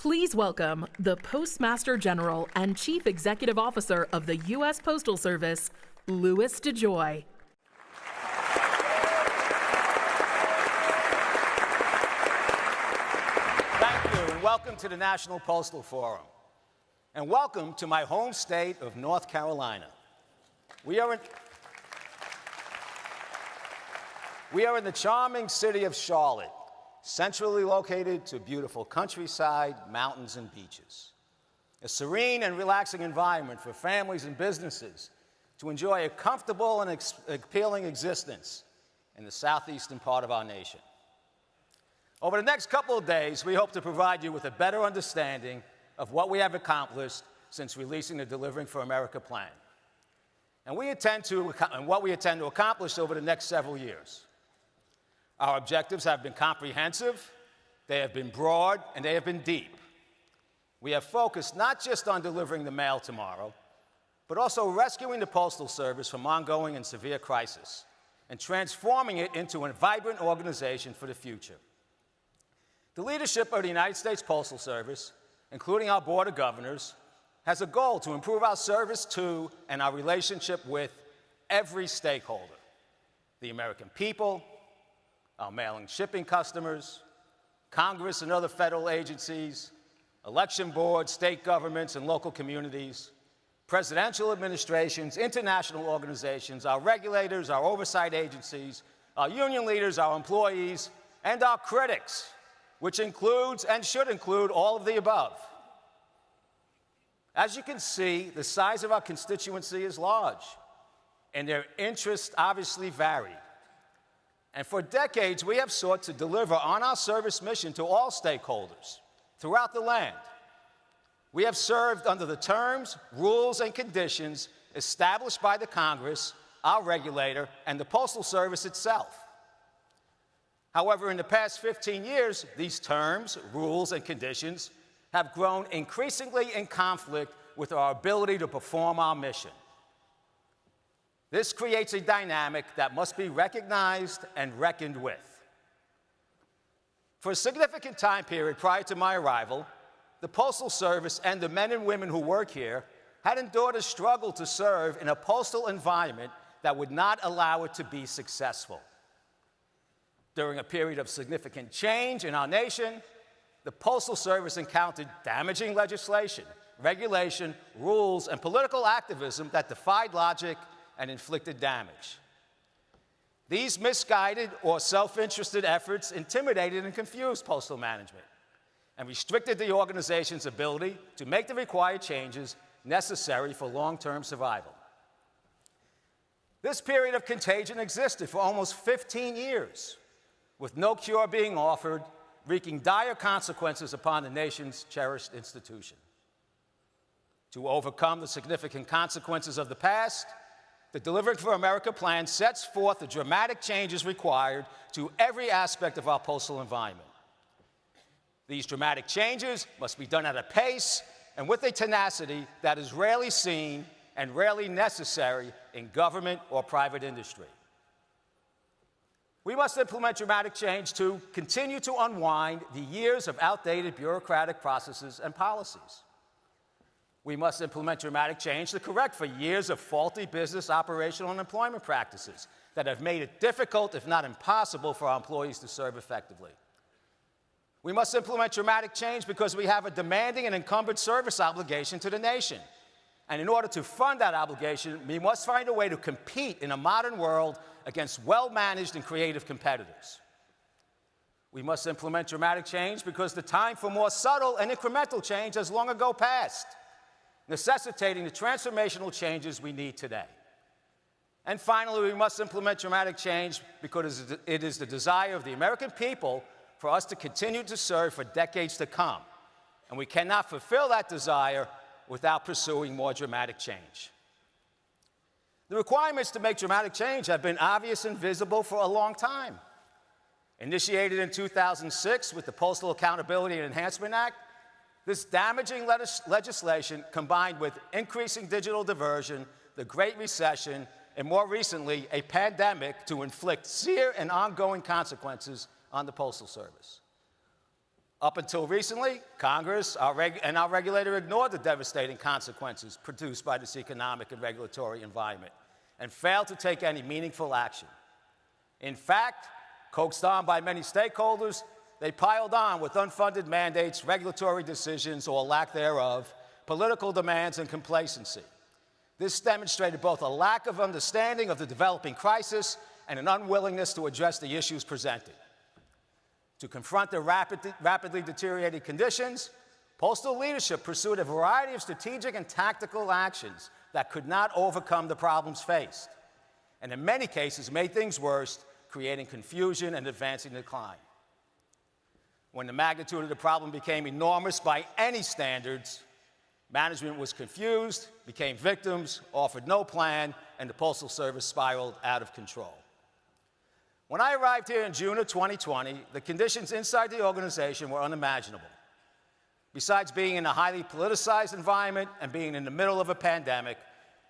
Please welcome the Postmaster General and Chief Executive Officer of the U.S. Postal Service, Louis DeJoy. Thank you, and welcome to the National Postal Forum. And welcome to my home state of North Carolina. We are in the charming city of Charlotte, centrally located to beautiful countryside, mountains, and beaches. A serene and relaxing environment for families and businesses to enjoy a comfortable and appealing existence in the southeastern part of our nation. Over the next couple of days, we hope to provide you with a better understanding of what we have accomplished since releasing the Delivering for America plan, and what we intend to accomplish over the next several years. Our objectives have been comprehensive, they have been broad, and they have been deep. We have focused not just on delivering the mail tomorrow, but also rescuing the Postal Service from ongoing and severe crisis and transforming it into a vibrant organization for the future. The leadership of the United States Postal Service, including our Board of Governors, has a goal to improve our service to and our relationship with every stakeholder: the American people, our mail and shipping customers, Congress and other federal agencies, election boards, state governments and local communities, presidential administrations, international organizations, our regulators, our oversight agencies, our union leaders, our employees, and our critics, which includes and should include all of the above. As you can see, the size of our constituency is large, and their interests obviously vary. And for decades, we have sought to deliver on our service mission to all stakeholders throughout the land. We have served under the terms, rules, and conditions established by the Congress, our regulator, and the Postal Service itself. However, in the past 15 years, these terms, rules, and conditions have grown increasingly in conflict with our ability to perform our mission. This creates a dynamic that must be recognized and reckoned with. For a significant time period prior to my arrival, the Postal Service and the men and women who work here had endured a struggle to serve in a postal environment that would not allow it to be successful. During a period of significant change in our nation, the Postal Service encountered damaging legislation, regulation, rules, and political activism that defied logic and inflicted damage. These misguided or self-interested efforts intimidated and confused postal management and restricted the organization's ability to make the required changes necessary for long-term survival. This period of contagion existed for almost 15 years, with no cure being offered, wreaking dire consequences upon the nation's cherished institution. To overcome the significant consequences of the past, the Delivering for America plan sets forth the dramatic changes required to every aspect of our postal environment. These dramatic changes must be done at a pace and with a tenacity that is rarely seen and rarely necessary in government or private industry. We must implement dramatic change to continue to unwind the years of outdated bureaucratic processes and policies. We must implement dramatic change to correct for years of faulty business, operational, and employment practices that have made it difficult, if not impossible, for our employees to serve effectively. We must implement dramatic change because we have a demanding and incumbent service obligation to the nation. And in order to fund that obligation, we must find a way to compete in a modern world against well-managed and creative competitors. We must implement dramatic change because the time for more subtle and incremental change has long ago passed, necessitating the transformational changes we need today. And finally, we must implement dramatic change because it is the desire of the American people for us to continue to serve for decades to come. And we cannot fulfill that desire without pursuing more dramatic change. The requirements to make dramatic change have been obvious and visible for a long time. Initiated in 2006 with the Postal Accountability and Enhancement Act, this damaging legislation, combined with increasing digital diversion, the Great Recession, and more recently, a pandemic, to inflict severe and ongoing consequences on the Postal Service. Up until recently, Congress and our regulator ignored the devastating consequences produced by this economic and regulatory environment and failed to take any meaningful action. In fact, coaxed on by many stakeholders, they piled on with unfunded mandates, regulatory decisions, or lack thereof, political demands, and complacency. This demonstrated both a lack of understanding of the developing crisis and an unwillingness to address the issues presented. To confront the rapidly deteriorating conditions, postal leadership pursued a variety of strategic and tactical actions that could not overcome the problems faced, and in many cases made things worse, creating confusion and advancing decline. When the magnitude of the problem became enormous by any standards, management was confused, became victims, offered no plan, and the Postal Service spiraled out of control. When I arrived here in June of 2020, the conditions inside the organization were unimaginable. Besides being in a highly politicized environment and being in the middle of a pandemic,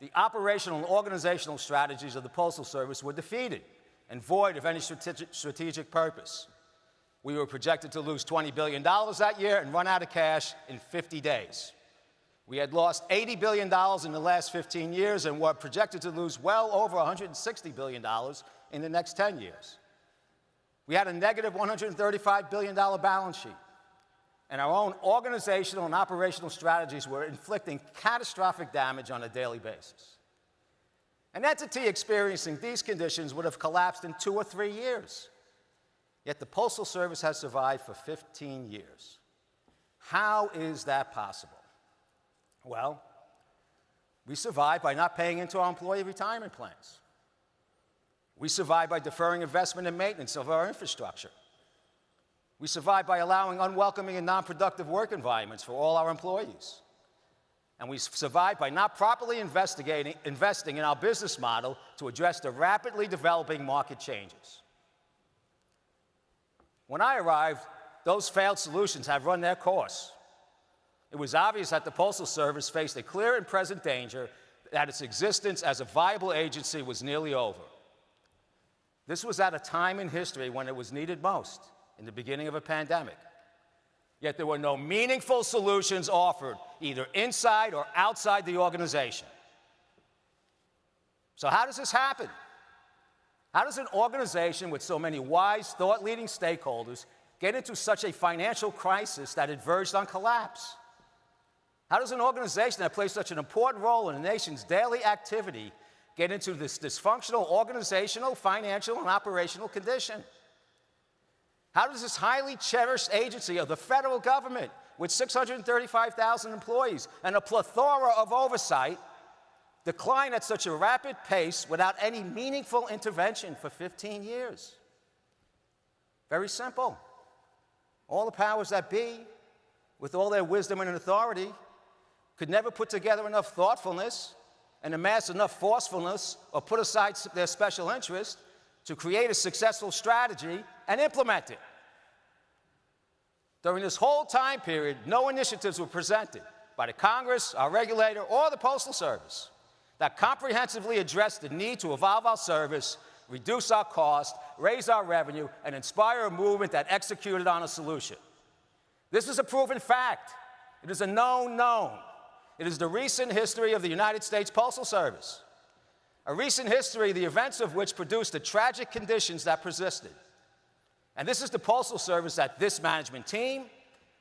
the operational and organizational strategies of the Postal Service were defeated and void of any strategic purpose. We were projected to lose $20 billion that year and run out of cash in 50 days. We had lost $80 billion in the last 15 years and were projected to lose well over $160 billion in the next 10 years. We had a negative $135 billion balance sheet, and our own organizational and operational strategies were inflicting catastrophic damage on a daily basis. An entity experiencing these conditions would have collapsed in 2 or 3 years. Yet the Postal Service has survived for 15 years. How is that possible? Well, we survived by not paying into our employee retirement plans. We survived by deferring investment and maintenance of our infrastructure. We survived by allowing unwelcoming and non-productive work environments for all our employees. And we survived by not properly investing in our business model to address the rapidly developing market changes. When I arrived, those failed solutions have run their course. It was obvious that the Postal Service faced a clear and present danger that its existence as a viable agency was nearly over. This was at a time in history when it was needed most, in the beginning of a pandemic. Yet there were no meaningful solutions offered, either inside or outside the organization. So how does this happen? How does an organization with so many wise, thought-leading stakeholders get into such a financial crisis that it verged on collapse? How does an organization that plays such an important role in the nation's daily activity get into this dysfunctional organizational, financial, and operational condition? How does this highly cherished agency of the federal government, with 635,000 employees and a plethora of oversight, decline at such a rapid pace without any meaningful intervention for 15 years? Very simple. All the powers that be, with all their wisdom and authority, could never put together enough thoughtfulness and amass enough forcefulness or put aside their special interest to create a successful strategy and implement it. During this whole time period, no initiatives were presented by the Congress, our regulator, or the Postal Service that comprehensively addressed the need to evolve our service, reduce our cost, raise our revenue, and inspire a movement that executed on a solution. This is a proven fact. It is a known known. It is the recent history of the United States Postal Service. A recent history, the events of which produced the tragic conditions that persisted. And this is the Postal Service that this management team,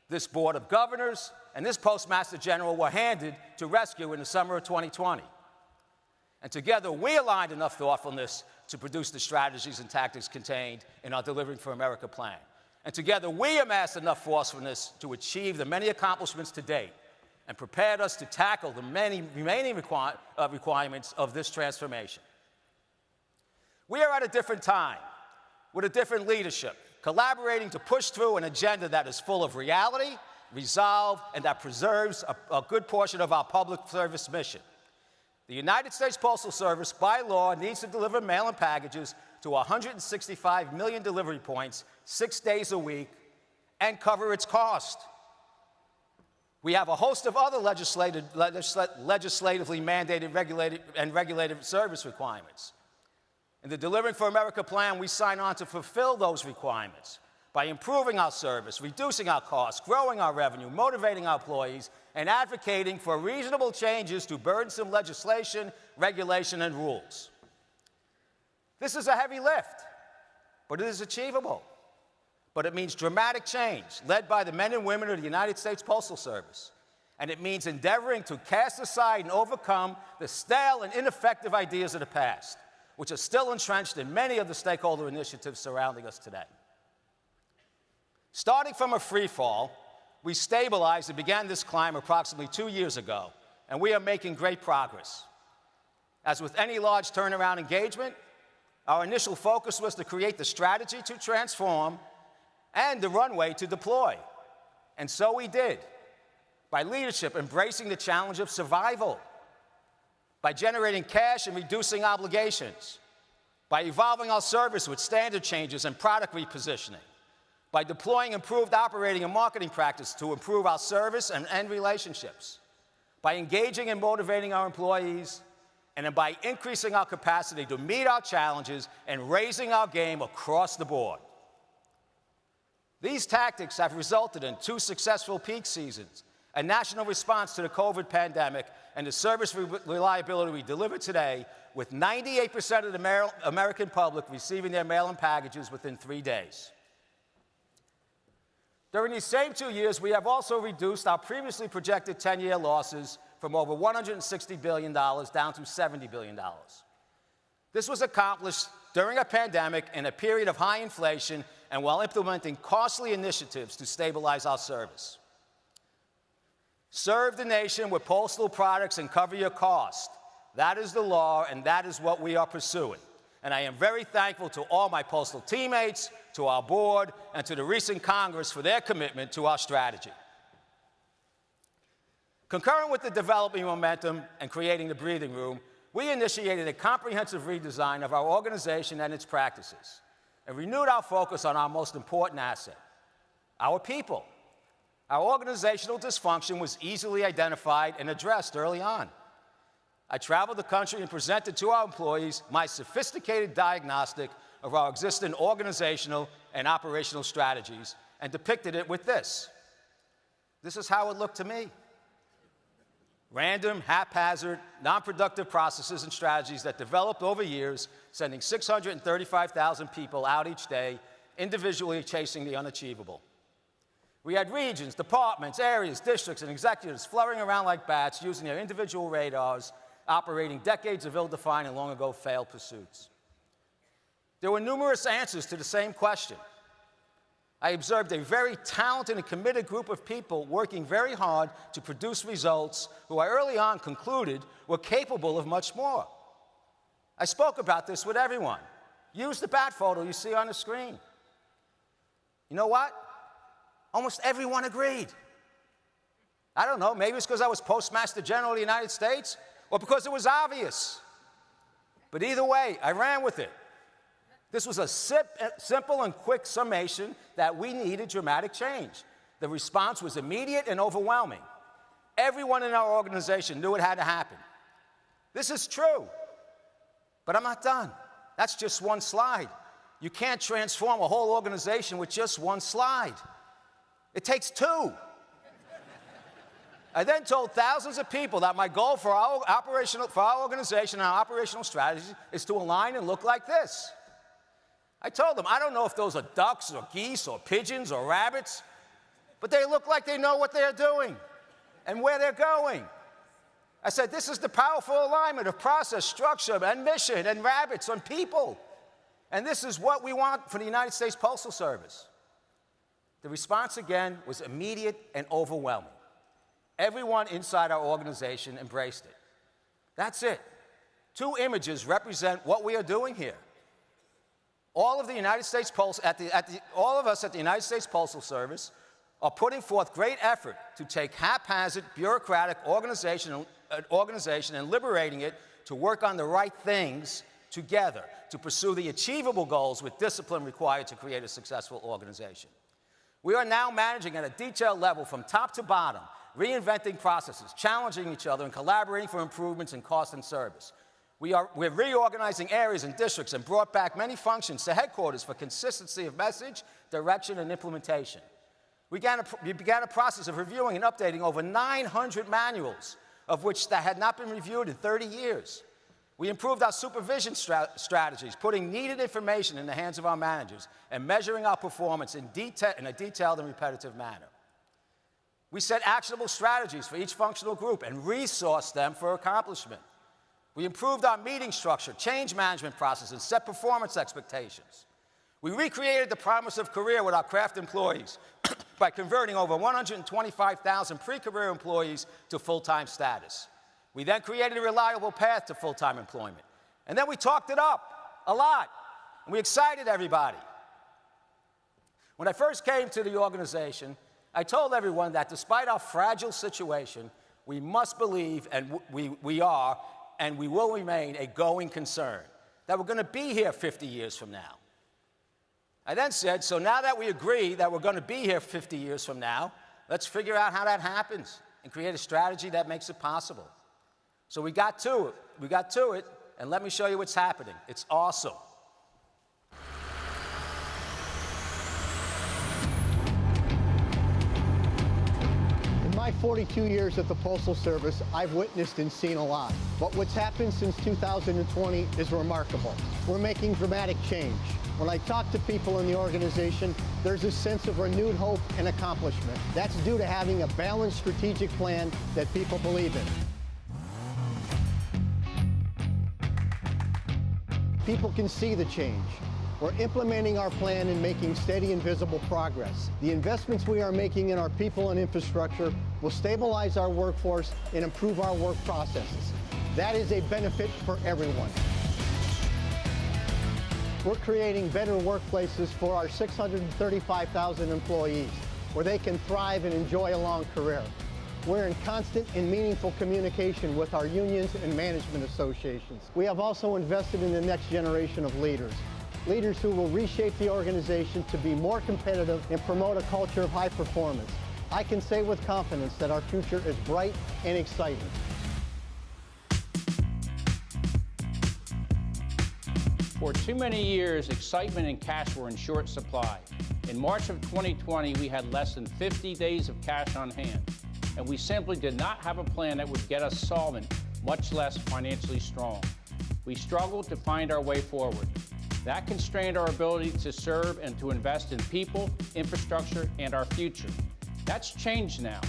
this Board of Governors, and this Postmaster General were handed to rescue in the summer of 2020. And together, we aligned enough thoughtfulness to produce the strategies and tactics contained in our Delivering for America plan. And together, we amassed enough forcefulness to achieve the many accomplishments to date and prepared us to tackle the many remaining requirements of this transformation. We are at a different time, with a different leadership, collaborating to push through an agenda that is full of reality, resolve, and that preserves a good portion of our public service mission. The United States Postal Service, by law, needs to deliver mail-in packages to 165 million delivery points 6 days a week and cover its cost. We have a host of other legislatively mandated, regulated service requirements. In the Delivering for America plan, we sign on to fulfill those requirements by improving our service, reducing our costs, growing our revenue, motivating our employees, and advocating for reasonable changes to burdensome legislation, regulation, and rules. This is a heavy lift, but it is achievable. But it means dramatic change, led by the men and women of the United States Postal Service. And it means endeavoring to cast aside and overcome the stale and ineffective ideas of the past, which are still entrenched in many of the stakeholder initiatives surrounding us today. Starting from a free fall, we stabilized and began this climb approximately 2 years ago, and we are making great progress. As with any large turnaround engagement, our initial focus was to create the strategy to transform and the runway to deploy. And so we did, by leadership embracing the challenge of survival, by generating cash and reducing obligations, by evolving our service with standard changes and product repositioning, by deploying improved operating and marketing practice to improve our service and end relationships, by engaging and motivating our employees, and then by increasing our capacity to meet our challenges and raising our game across the board. These tactics have resulted in 2 successful peak seasons, a national response to the COVID pandemic, and the service reliability we deliver today, with 98% of the American public receiving their mail-in packages within 3 days. During these same 2 years, we have also reduced our previously projected 10-year losses from over $160 billion down to $70 billion. This was accomplished during a pandemic in a period of high inflation and while implementing costly initiatives to stabilize our service. Serve the nation with postal products and cover your cost. That is the law, and that is what we are pursuing. And I am very thankful to all my postal teammates, to our board, and to the recent Congress for their commitment to our strategy. Concurrent with the developing momentum and creating the breathing room, we initiated a comprehensive redesign of our organization and its practices, and renewed our focus on our most important asset, our people. Our organizational dysfunction was easily identified and addressed early on. I traveled the country and presented to our employees my sophisticated diagnostic of our existing organizational and operational strategies and depicted it with this. This is how it looked to me. Random, haphazard, non-productive processes and strategies that developed over years, sending 635,000 people out each day, individually chasing the unachievable. We had regions, departments, areas, districts, and executives fluttering around like bats, using their individual radars, operating decades of ill-defined and long-ago failed pursuits. There were numerous answers to the same question. I observed a very talented and committed group of people working very hard to produce results who I early on concluded were capable of much more. I spoke about this with everyone. Use the bat photo you see on the screen. You know what? Almost everyone agreed. I don't know, maybe it's because I was Postmaster General of the United States or because it was obvious. But either way, I ran with it. This was a simple and quick summation that we needed dramatic change. The response was immediate and overwhelming. Everyone in our organization knew it had to happen. This is true, but I'm not done. That's just one slide. You can't transform a whole organization with just one slide. It takes 2. I then told thousands of people that my goal for our organization and our operational strategy is to align and look like this. I told them, I don't know if those are ducks or geese or pigeons or rabbits, but they look like they know what they're doing and where they're going. I said, this is the powerful alignment of process, structure, and mission, and rabbits on people. And this is what we want for the United States Postal Service. The response, again, was immediate and overwhelming. Everyone inside our organization embraced it. That's it. 2 images represent what we are doing here. All of us at the United States Postal Service are putting forth great effort to take haphazard, bureaucratic organization and liberating it to work on the right things together, to pursue the achievable goals with discipline required to create a successful organization. We are now managing at a detailed level from top to bottom, reinventing processes, challenging each other, and collaborating for improvements in cost and service. We're reorganizing areas and districts and brought back many functions to headquarters for consistency of message, direction, and implementation. We began a process of reviewing and updating over 900 manuals, of which that had not been reviewed in 30 years. We improved our supervision strategies, putting needed information in the hands of our managers and measuring our performance in a detailed and repetitive manner. We set actionable strategies for each functional group and resourced them for accomplishment. We improved our meeting structure, change management process, and set performance expectations. We recreated the promise of career with our craft employees by converting over 125,000 pre-career employees to full-time status. We then created a reliable path to full-time employment. And then we talked it up a lot, and we excited everybody. When I first came to the organization, I told everyone that despite our fragile situation, we must believe, and we are, and we will remain a going concern, that we're going to be here 50 years from now. I then said, so now that we agree that we're going to be here 50 years from now, let's figure out how that happens and create a strategy that makes it possible. So we got to it, and let me show you what's happening. It's awesome. In my 42 years at the Postal Service, I've witnessed and seen a lot. But what's happened since 2020 is remarkable. We're making dramatic change. When I talk to people in the organization, there's a sense of renewed hope and accomplishment. That's due to having a balanced strategic plan that people believe in. People can see the change. We're implementing our plan and making steady and visible progress. The investments we are making in our people and infrastructure will stabilize our workforce and improve our work processes. That is a benefit for everyone. We're creating better workplaces for our 635,000 employees, where they can thrive and enjoy a long career. We're in constant and meaningful communication with our unions and management associations. We have also invested in the next generation of leaders who will reshape the organization to be more competitive and promote a culture of high performance. I can say with confidence that our future is bright and exciting. For too many years, excitement and cash were in short supply. In March of 2020, we had less than 50 days of cash on hand, and we simply did not have a plan that would get us solvent, much less financially strong. We struggled to find our way forward. That constrained our ability to serve and to invest in people, infrastructure, and our future. That's changed now,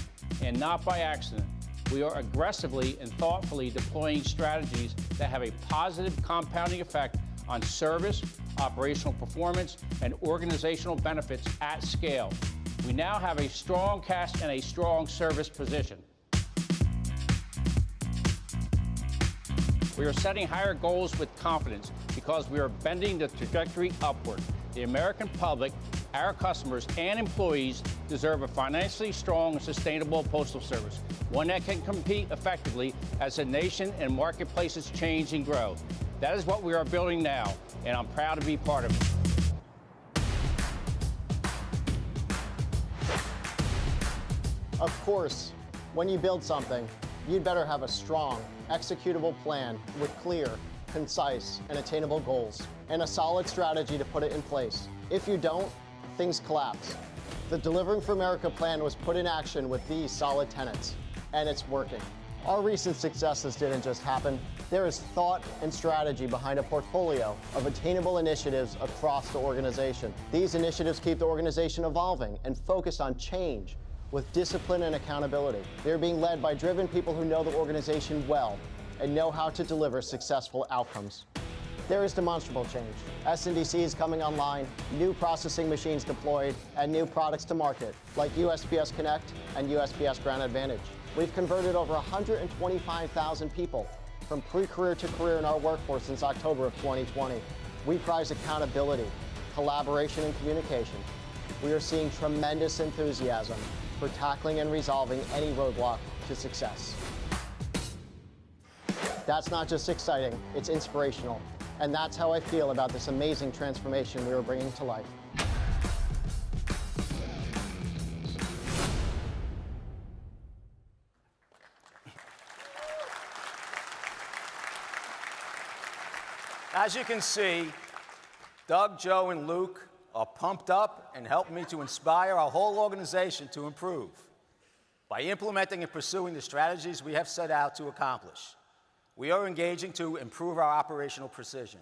and not by accident. We are aggressively and thoughtfully deploying strategies that have a positive compounding effect on service, operational performance, and organizational benefits at scale. We now have a strong cash and a strong service position. We are setting higher goals with confidence because we are bending the trajectory upward. The American public, our customers, and employees deserve a financially strong and sustainable postal service, one that can compete effectively as the nation and marketplaces change and grow. That is what we are building now, and I'm proud to be part of it. Of course, when you build something, you'd better have a strong, executable plan with clear, concise, and attainable goals, and a solid strategy to put it in place. If you don't, things collapse. The Delivering for America plan was put in action with these solid tenets, and it's working. Our recent successes didn't just happen. There is thought and strategy behind a portfolio of attainable initiatives across the organization. These initiatives keep the organization evolving and focused on change with discipline and accountability. They're being led by driven people who know the organization well and know how to deliver successful outcomes. There is demonstrable change. SNDCs coming online, new processing machines deployed, and new products to market, like USPS Connect and USPS Ground Advantage. We've converted over 125,000 people from pre-career to career in our workforce since October of 2020. We prize accountability, collaboration, and communication. We are seeing tremendous enthusiasm for tackling and resolving any roadblock to success. That's not just exciting, it's inspirational. And that's how I feel about this amazing transformation we are bringing to life. As you can see, Doug, Joe, and Luke are pumped up and help me to inspire our whole organization to improve by implementing and pursuing the strategies we have set out to accomplish. We are engaging to improve our operational precision,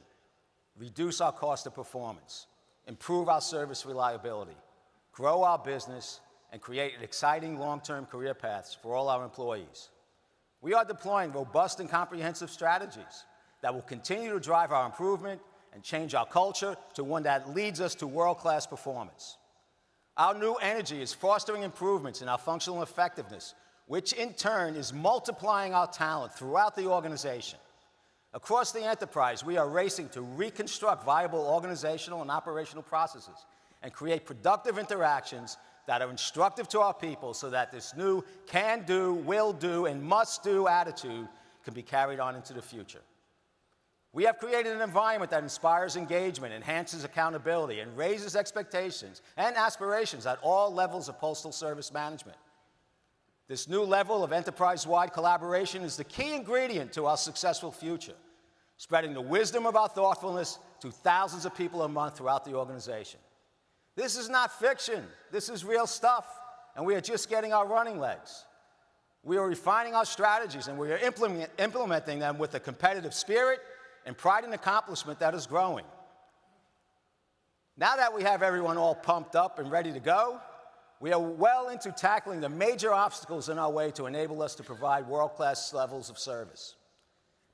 reduce our cost of performance, improve our service reliability, grow our business, and create exciting long-term career paths for all our employees. We are deploying robust and comprehensive strategies that will continue to drive our improvement and change our culture to one that leads us to world-class performance. Our new energy is fostering improvements in our functional effectiveness, which in turn is multiplying our talent throughout the organization. Across the enterprise, we are racing to reconstruct viable organizational and operational processes and create productive interactions that are instructive to our people so that this new can-do, will-do, and must-do attitude can be carried on into the future. We have created an environment that inspires engagement, enhances accountability, and raises expectations and aspirations at all levels of Postal Service management. This new level of enterprise-wide collaboration is the key ingredient to our successful future, spreading the wisdom of our thoughtfulness to thousands of people a month throughout the organization. This is not fiction. This is real stuff, and we are just getting our running legs. We are refining our strategies, and we are implementing them with a competitive spirit and pride and accomplishment that is growing. Now that we have everyone all pumped up and ready to go, we are well into tackling the major obstacles in our way to enable us to provide world-class levels of service.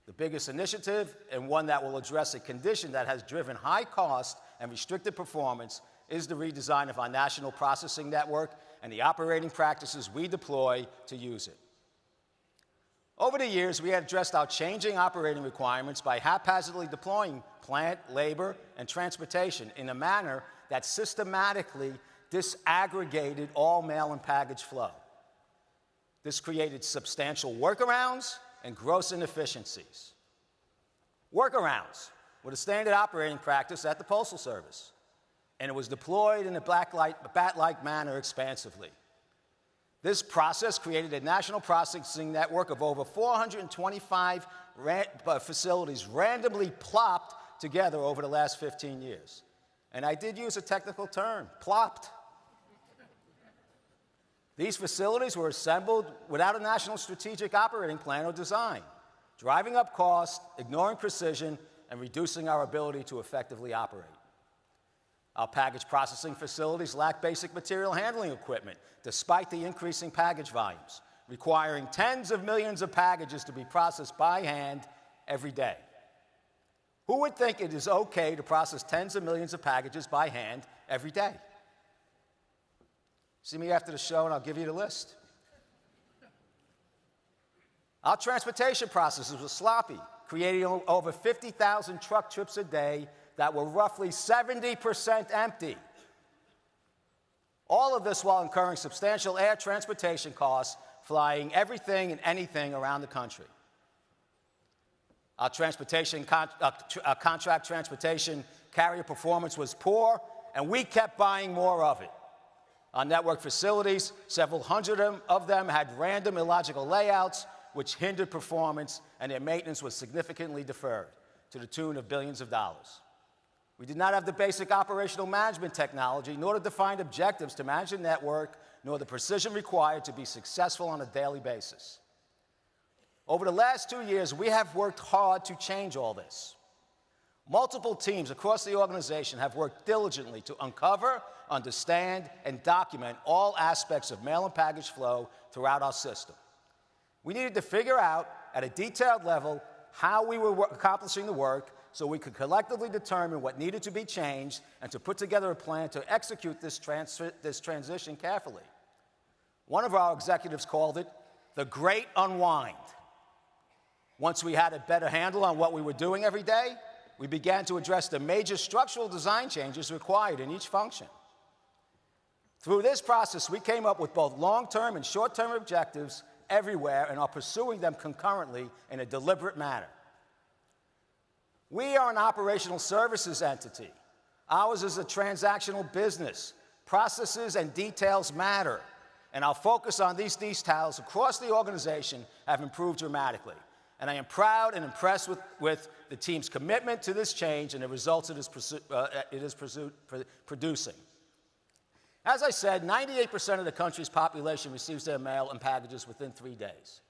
The biggest initiative, and one that will address a condition that has driven high cost and restricted performance, is the redesign of our national processing network and the operating practices we deploy to use it. Over the years, we have addressed our changing operating requirements by haphazardly deploying plant, labor, and transportation in a manner that systematically disaggregated all mail and package flow. This created substantial workarounds and gross inefficiencies. Workarounds were the standard operating practice at the Postal Service, and it was deployed in a bat-like manner expansively. This process created a national processing network of over 425 facilities randomly plopped together over the last 15 years. And I did use a technical term, plopped. These facilities were assembled without a national strategic operating plan or design, driving up cost, ignoring precision, and reducing our ability to effectively operate. Our package processing facilities lack basic material handling equipment, despite the increasing package volumes, requiring tens of millions of packages to be processed by hand every day. Who would think it is okay to process tens of millions of packages by hand every day? See me after the show and I'll give you the list. Our transportation processes were sloppy, creating over 50,000 truck trips a day that were roughly 70% empty. All of this while incurring substantial air transportation costs, flying everything and anything around the country. Our contract transportation carrier performance was poor, and we kept buying more of it. Our network facilities, several hundred of them, had random illogical layouts, which hindered performance, and their maintenance was significantly deferred to the tune of billions of dollars. We did not have the basic operational management technology, nor the defined objectives to manage the network, nor the precision required to be successful on a daily basis. Over the last 2 years, we have worked hard to change all this. Multiple teams across the organization have worked diligently to uncover, understand, and document all aspects of mail and package flow throughout our system. We needed to figure out, at a detailed level, how we were accomplishing the work so we could collectively determine what needed to be changed and to put together a plan to execute this transition carefully. One of our executives called it the Great Unwind. Once we had a better handle on what we were doing every day, we began to address the major structural design changes required in each function. Through this process, we came up with both long-term and short-term objectives everywhere and are pursuing them concurrently in a deliberate manner. We are an operational services entity. Ours is a transactional business. Processes and details matter, and our focus on these details across the organization have improved dramatically. And I am proud and impressed with the team's commitment to this change and the results it is producing. As I said, 98% of the country's population receives their mail and packages within 3 days.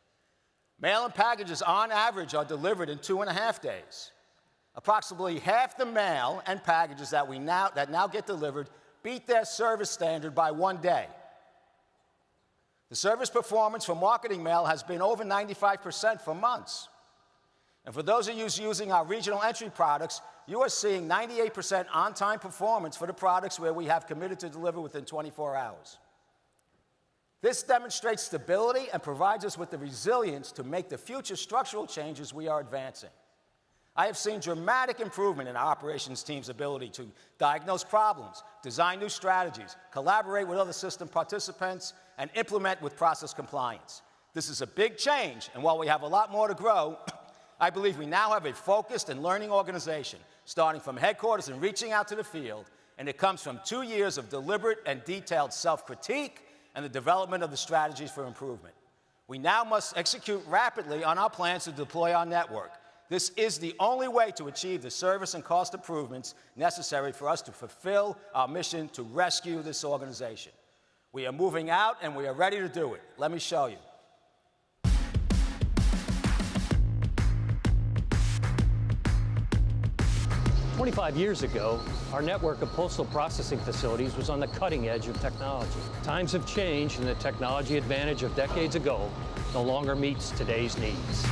Mail and packages, on average, are delivered in 2.5 days. Approximately half the mail and packages that now get delivered beat their service standard by 1 day. The service performance for marketing mail has been over 95% for months. And for those of you using our regional entry products, you are seeing 98% on-time performance for the products where we have committed to deliver within 24 hours. This demonstrates stability and provides us with the resilience to make the future structural changes we are advancing. I have seen dramatic improvement in our operations team's ability to diagnose problems, design new strategies, collaborate with other system participants, and implement with process compliance. This is a big change, and while we have a lot more to grow, I believe we now have a focused and learning organization, starting from headquarters and reaching out to the field, and it comes from 2 years of deliberate and detailed self-critique and the development of the strategies for improvement. We now must execute rapidly on our plans to deploy our network. This is the only way to achieve the service and cost improvements necessary for us to fulfill our mission to rescue this organization. We are moving out, and we are ready to do it. Let me show you. "25 years ago, our network of postal processing facilities was on the cutting edge of technology. Times have changed, and the technology advantage of decades ago no longer meets today's needs.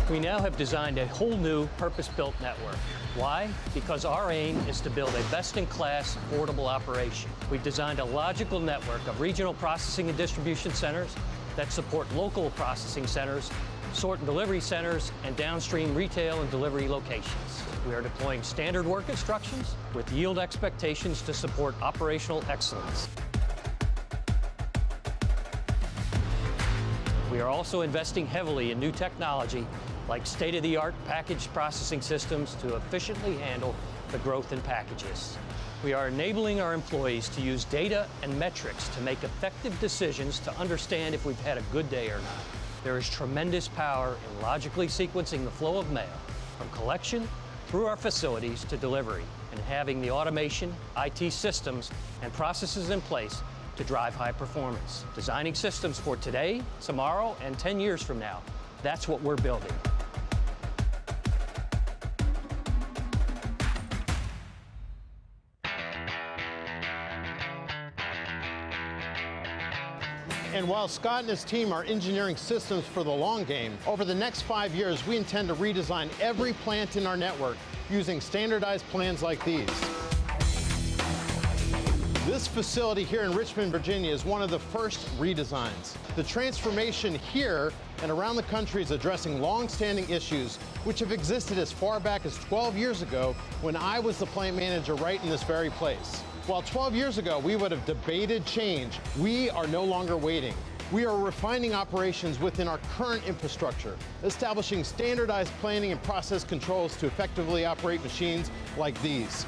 We now have designed a whole new purpose-built network. Why? Because our aim is to build a best-in-class, affordable operation. We've designed a logical network of regional processing and distribution centers that support local processing centers, sort and delivery centers, and downstream retail and delivery locations. We are deploying standard work instructions with yield expectations to support operational excellence. We are also investing heavily in new technology like state-of-the-art package processing systems to efficiently handle the growth in packages. We are enabling our employees to use data and metrics to make effective decisions to understand if we've had a good day or not. There is tremendous power in logically sequencing the flow of mail from collection through our facilities to delivery, and having the automation, IT systems, and processes in place to drive high performance. Designing systems for today, tomorrow, and 10 years from now. That's what we're building. And while Scott and his team are engineering systems for the long game, over the next 5 years, we intend to redesign every plant in our network using standardized plans like these. This facility here in Richmond, Virginia is one of the first redesigns. The transformation here and around the country is addressing long-standing issues which have existed as far back as 12 years ago when I was the plant manager right in this very place. While 12 years ago we would have debated change, we are no longer waiting. We are refining operations within our current infrastructure, establishing standardized planning and process controls to effectively operate machines like these.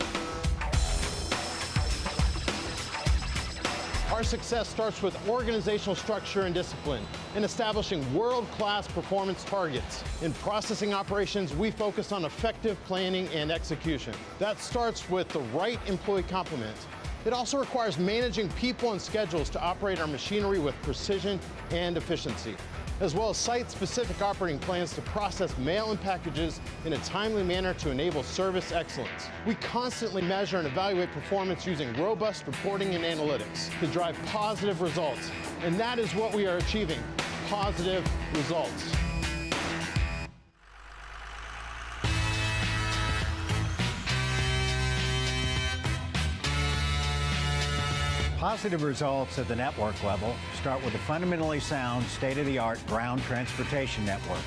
Our success starts with organizational structure and discipline, and establishing world-class performance targets. In processing operations, we focus on effective planning and execution. That starts with the right employee complement. It also requires managing people and schedules to operate our machinery with precision and efficiency, as well as site-specific operating plans to process mail and packages in a timely manner to enable service excellence. We constantly measure and evaluate performance using robust reporting and analytics to drive positive results. And that is what we are achieving, positive results. Positive results at the network level start with a fundamentally sound, state-of-the-art ground transportation network.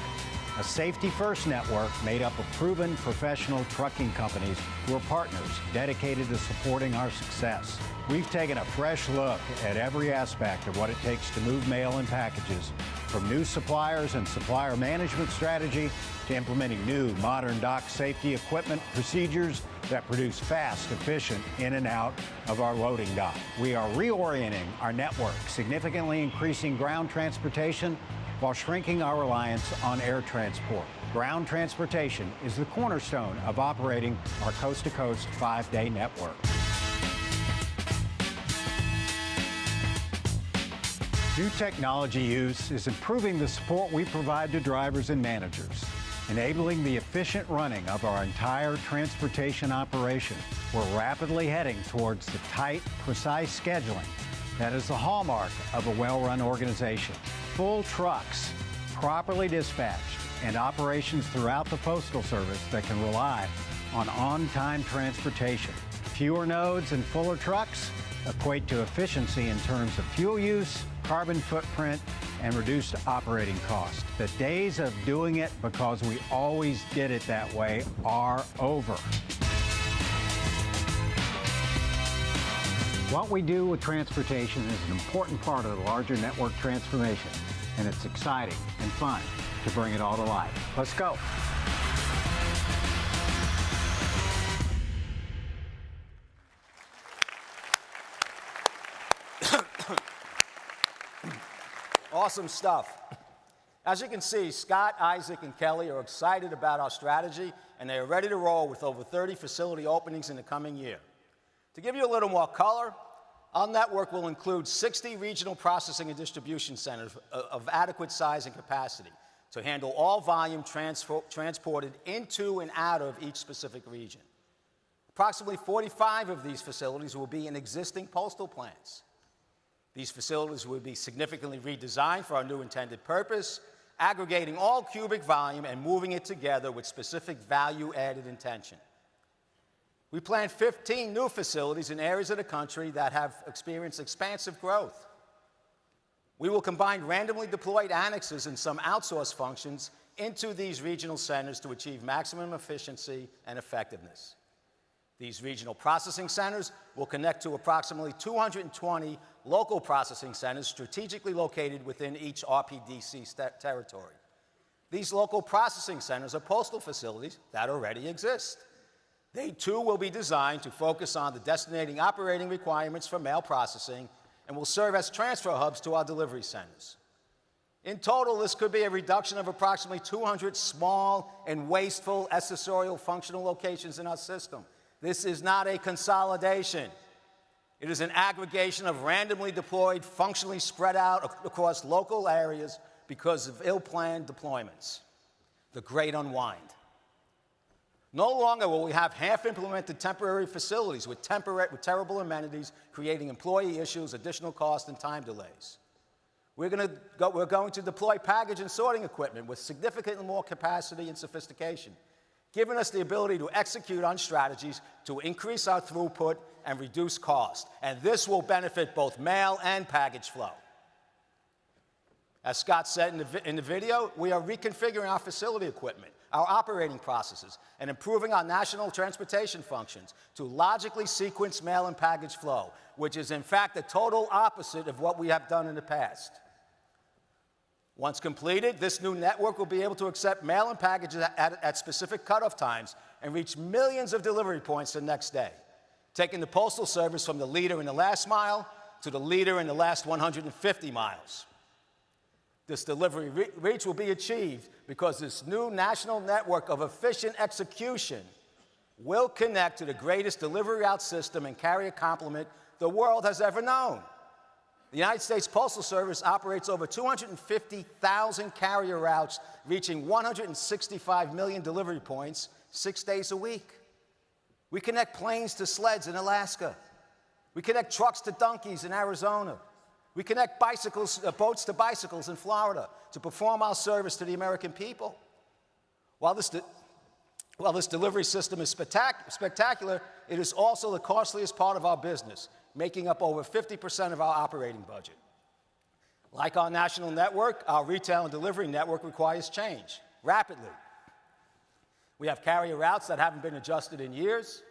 A safety-first network made up of proven professional trucking companies who are partners dedicated to supporting our success. We've taken a fresh look at every aspect of what it takes to move mail and packages, from new suppliers and supplier management strategy to implementing new modern dock safety equipment procedures that produce fast, efficient in and out of our loading dock. We are reorienting our network, significantly increasing ground transportation while shrinking our reliance on air transport. Ground transportation is the cornerstone of operating our coast-to-coast 5-day network. New technology use is improving the support we provide to drivers and managers, enabling the efficient running of our entire transportation operation. We're rapidly heading towards the tight, precise scheduling that is the hallmark of a well-run organization. Full trucks, properly dispatched, and operations throughout the Postal Service that can rely on on-time transportation. Fewer nodes and fuller trucks equate to efficiency in terms of fuel use, carbon footprint, and reduced operating cost. The days of doing it because we always did it that way are over. What we do with transportation is an important part of the larger network transformation, and it's exciting and fun to bring it all to life. Let's go. Awesome stuff. As you can see, Scott, Isaac, and Kelly are excited about our strategy, and they are ready to roll with over 30 facility openings in the coming year. To give you a little more color, our network will include 60 regional processing and distribution centers of adequate size and capacity to handle all volume transported into and out of each specific region. Approximately 45 of these facilities will be in existing postal plants. These facilities will be significantly redesigned for our new intended purpose, aggregating all cubic volume and moving it together with specific value-added intention. We plan 15 new facilities in areas of the country that have experienced expansive growth. We will combine randomly deployed annexes and some outsourced functions into these regional centers to achieve maximum efficiency and effectiveness. These regional processing centers will connect to approximately 220 local processing centers strategically located within each RPDC territory. These local processing centers are postal facilities that already exist. They, too, will be designed to focus on the designating operating requirements for mail processing and will serve as transfer hubs to our delivery centers. In total, this could be a reduction of approximately 200 small and wasteful accessorial functional locations in our system. This is not a consolidation. It is an aggregation of randomly deployed, functionally spread out across local areas because of ill-planned deployments. The great unwind. No longer will we have half-implemented temporary facilities with terrible amenities, creating employee issues, additional costs, and time delays. We're going to deploy package and sorting equipment with significantly more capacity and sophistication, giving us the ability to execute on strategies to increase our throughput and reduce cost. And this will benefit both mail and package flow. As Scott said in the video, we are reconfiguring our facility equipment, our operating processes, and improving our national transportation functions to logically sequence mail and package flow, which is in fact the total opposite of what we have done in the past. Once completed, this new network will be able to accept mail and packages at specific cutoff times and reach millions of delivery points the next day, taking the Postal Service from the leader in the last mile to the leader in the last 150 miles. This delivery reach will be achieved because this new national network of efficient execution will connect to the greatest delivery route system and carrier complement the world has ever known. The United States Postal Service operates over 250,000 carrier routes, reaching 165 million delivery points 6 days a week. We connect planes to sleds in Alaska. We connect trucks to donkeys in Arizona. We connect boats to bicycles in Florida to perform our service to the American people. While this delivery system is spectacular, it is also the costliest part of our business, making up over 50% of our operating budget. Like our national network, our retail and delivery network requires change rapidly. We have carrier routes that haven't been adjusted in years,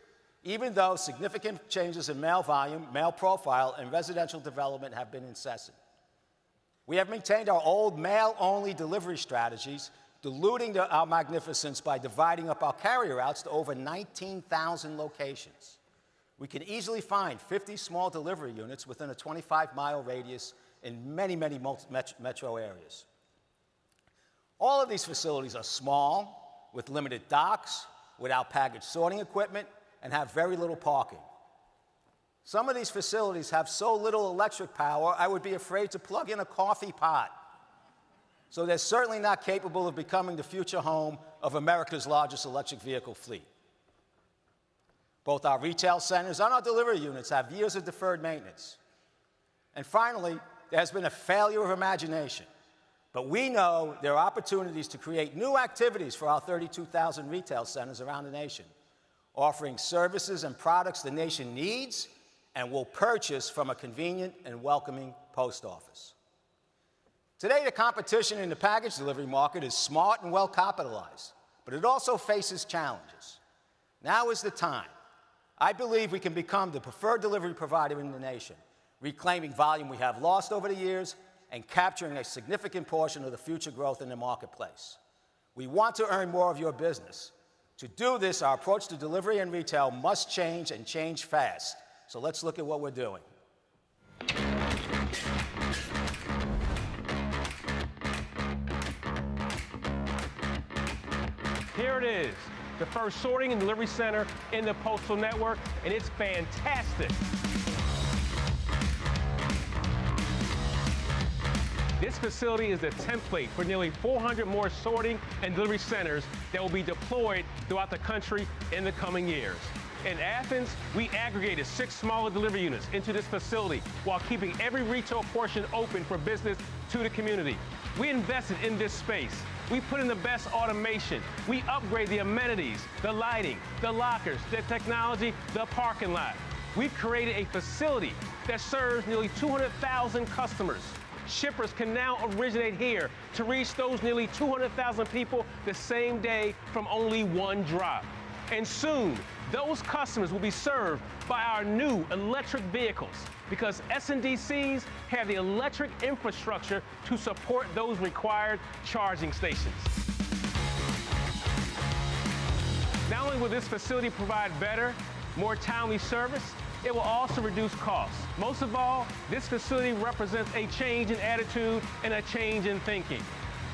even though significant changes in mail volume, mail profile, and residential development have been incessant. We have maintained our old mail-only delivery strategies, diluting our magnificence by dividing up our carrier routes to over 19,000 locations. We can easily find 50 small delivery units within a 25-mile radius in many metro areas. All of these facilities are small, with limited docks, without package sorting equipment, and have very little parking. Some of these facilities have so little electric power, I would be afraid to plug in a coffee pot. So they're certainly not capable of becoming the future home of America's largest electric vehicle fleet. Both our retail centers and our delivery units have years of deferred maintenance. And finally, there has been a failure of imagination. But we know there are opportunities to create new activities for our 32,000 retail centers around the nation, offering services and products the nation needs and will purchase from a convenient and welcoming post office. Today, the competition in the package delivery market is smart and well capitalized, but it also faces challenges. Now is the time. I believe we can become the preferred delivery provider in the nation, reclaiming volume we have lost over the years and capturing a significant portion of the future growth in the marketplace. We want to earn more of your business. To do this, our approach to delivery and retail must change and change fast. So let's look at what we're doing. Here it is, the first sorting and delivery center in the postal network, and it's fantastic. This facility is the template for nearly 400 more sorting and delivery centers that will be deployed throughout the country in the coming years. In Athens, we aggregated 6 smaller delivery units into this facility while keeping every retail portion open for business to the community. We invested in this space. We put in the best automation. We upgrade the amenities, the lighting, the lockers, the technology, the parking lot. We've created a facility that serves nearly 200,000 customers. Shippers can now originate here to reach those nearly 200,000 people the same day from only one drop. And soon, those customers will be served by our new electric vehicles because S&DCs have the electric infrastructure to support those required charging stations. Not only will this facility provide better, more timely service, it will also reduce costs. Most of all, this facility represents a change in attitude and a change in thinking.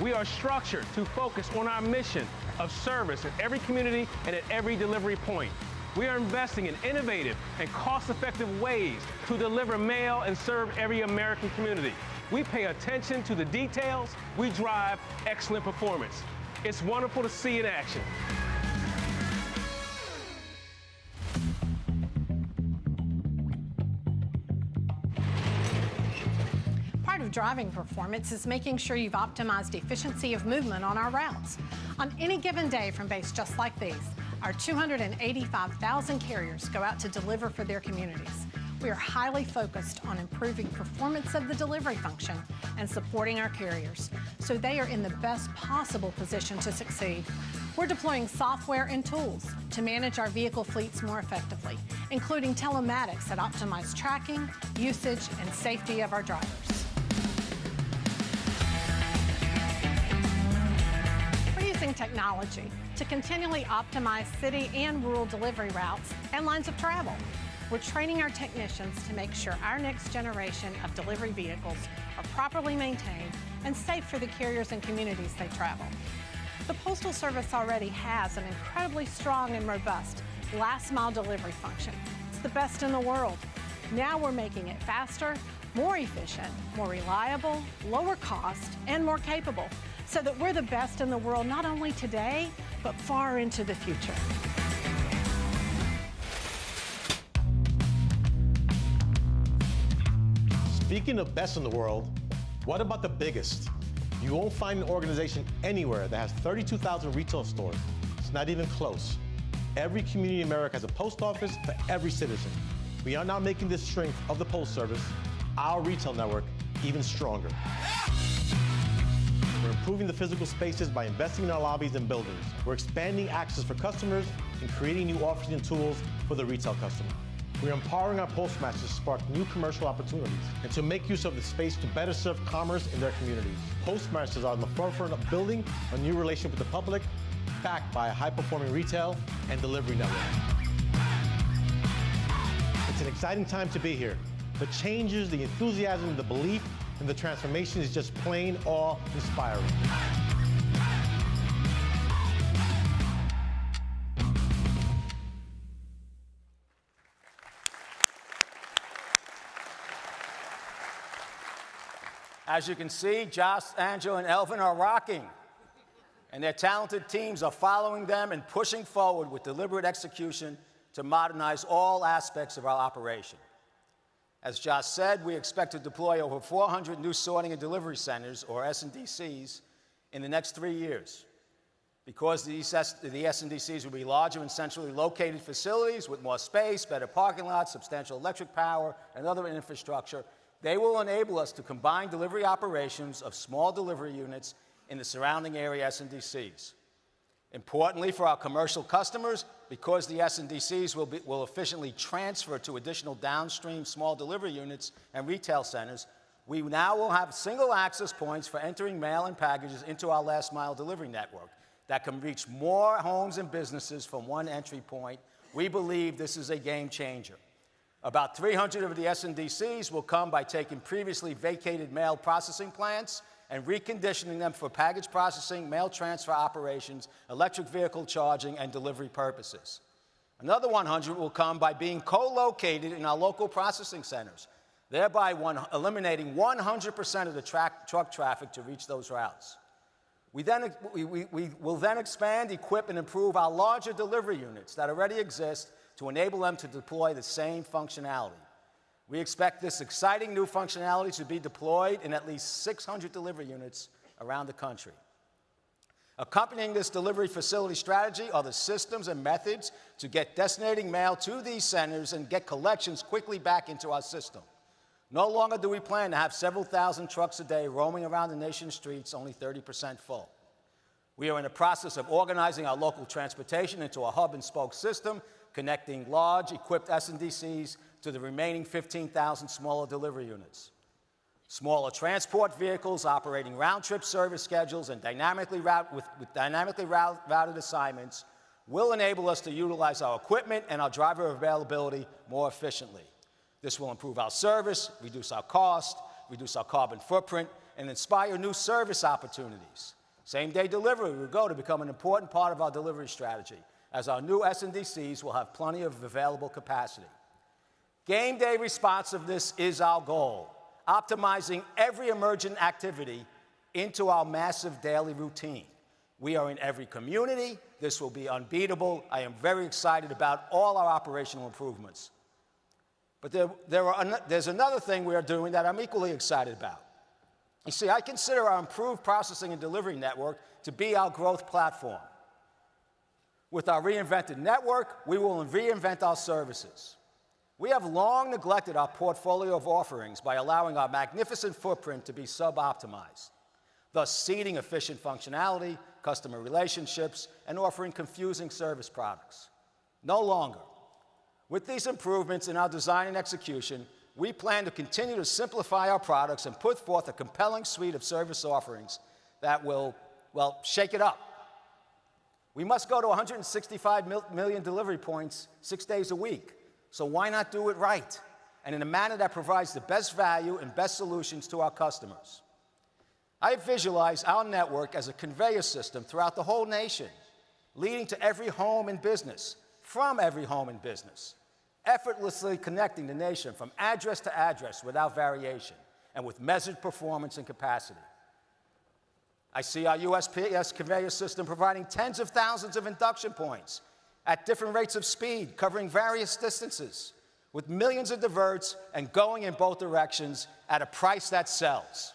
We are structured to focus on our mission of service in every community and at every delivery point. We are investing in innovative and cost-effective ways to deliver mail and serve every American community. We pay attention to the details. We drive excellent performance. It's wonderful to see in action. Part of driving performance is making sure you've optimized efficiency of movement on our routes. On any given day from bays just like these, our 285,000 carriers go out to deliver for their communities. We are highly focused on improving performance of the delivery function and supporting our carriers so they are in the best possible position to succeed. We're deploying software and tools to manage our vehicle fleets more effectively, including telematics that optimize tracking, usage, and safety of our drivers. Using technology to continually optimize city and rural delivery routes and lines of travel. We're training our technicians to make sure our next generation of delivery vehicles are properly maintained and safe for the carriers and communities they travel. The Postal Service already has an incredibly strong and robust last-mile delivery function. It's the best in the world. Now we're making it faster, more efficient, more reliable, lower cost, and more capable, so that we're the best in the world not only today, but far into the future. Speaking of best in the world, what about the biggest? You won't find an organization anywhere that has 32,000 retail stores. It's not even close. Every community in America has a post office for every citizen. We are now making the strength of the Postal Service, our retail network, even stronger. We're improving the physical spaces by investing in our lobbies and buildings. We're expanding access for customers and creating new offerings and tools for the retail customer. We're empowering our postmasters to spark new commercial opportunities and to make use of the space to better serve commerce in their communities. Postmasters are on the forefront of building a new relationship with the public, backed by a high-performing retail and delivery network. It's an exciting time to be here. The changes, the enthusiasm, the belief, and the transformation is just plain awe-inspiring. As you can see, Josh, Angela, and Elvin are rocking, and their talented teams are following them and pushing forward with deliberate execution to modernize all aspects of our operation. As Josh said, we expect to deploy over 400 new sorting and delivery centers, or S&DCs, in the next 3 years. Because the S&DCs will be larger and centrally located facilities with more space, better parking lots, substantial electric power, and other infrastructure, they will enable us to combine delivery operations of small delivery units in the surrounding area S&DCs. Importantly for our commercial customers, because the S&DCs will efficiently transfer to additional downstream small delivery units and retail centers, we now will have single access points for entering mail and packages into our last mile delivery network that can reach more homes and businesses from one entry point. We believe this is a game changer. About 300 of the S&DCs will come by taking previously vacated mail processing plants and reconditioning them for package processing, mail transfer operations, electric vehicle charging, and delivery purposes. Another 100 will come by being co-located in our local processing centers, thereby eliminating 100% of the truck traffic to reach those routes. We will then expand, equip, and improve our larger delivery units that already exist to enable them to deploy the same functionality. We expect this exciting new functionality to be deployed in at least 600 delivery units around the country. Accompanying this delivery facility strategy are the systems and methods to get destinating mail to these centers and get collections quickly back into our system. No longer do we plan to have several thousand trucks a day roaming around the nation's streets, only 30% full. We are in the process of organizing our local transportation into a hub and spoke system, connecting large, equipped S&DCs to the remaining 15,000 smaller delivery units. Smaller transport vehicles operating round-trip service schedules and dynamically routed assignments will enable us to utilize our equipment and our driver availability more efficiently. This will improve our service, reduce our cost, reduce our carbon footprint, and inspire new service opportunities. Same-day delivery will go to become an important part of our delivery strategy, as our new S&DCs will have plenty of available capacity. Game day responsiveness is our goal, optimizing every emergent activity into our massive daily routine. We are in every community. This will be unbeatable. I am very excited about all our operational improvements. But there's another thing we are doing that I'm equally excited about. You see, I consider our improved processing and delivery network to be our growth platform. With our reinvented network, we will reinvent our services. We have long neglected our portfolio of offerings by allowing our magnificent footprint to be sub-optimized, thus ceding efficient functionality, customer relationships, and offering confusing service products. No longer. With these improvements in our design and execution, we plan to continue to simplify our products and put forth a compelling suite of service offerings that will, well, shake it up. We must go to 165 million delivery points 6 days a week. So why not do it right, and in a manner that provides the best value and best solutions to our customers? I visualize our network as a conveyor system throughout the whole nation, leading to every home and business, from every home and business, effortlessly connecting the nation from address to address without variation and with measured performance and capacity. I see our USPS conveyor system providing tens of thousands of induction points at different rates of speed, covering various distances, with millions of diverts and going in both directions at a price that sells.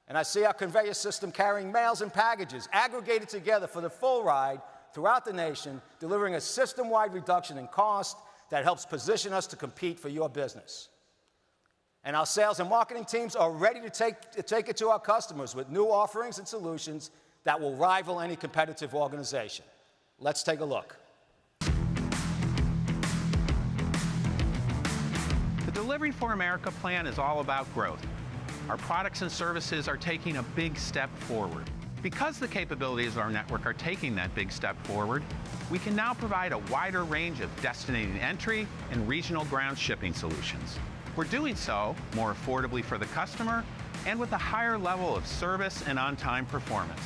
And I see our conveyor system carrying mails and packages aggregated together for the full ride throughout the nation, delivering a system-wide reduction in cost that helps position us to compete for your business. And our sales and marketing teams are ready to take it to our customers with new offerings and solutions that will rival any competitive organization. Let's take a look. The Delivery for America plan is all about growth. Our products and services are taking a big step forward. Because the capabilities of our network are taking that big step forward, we can now provide a wider range of destinating entry and regional ground shipping solutions. We're doing so more affordably for the customer and with a higher level of service and on-time performance.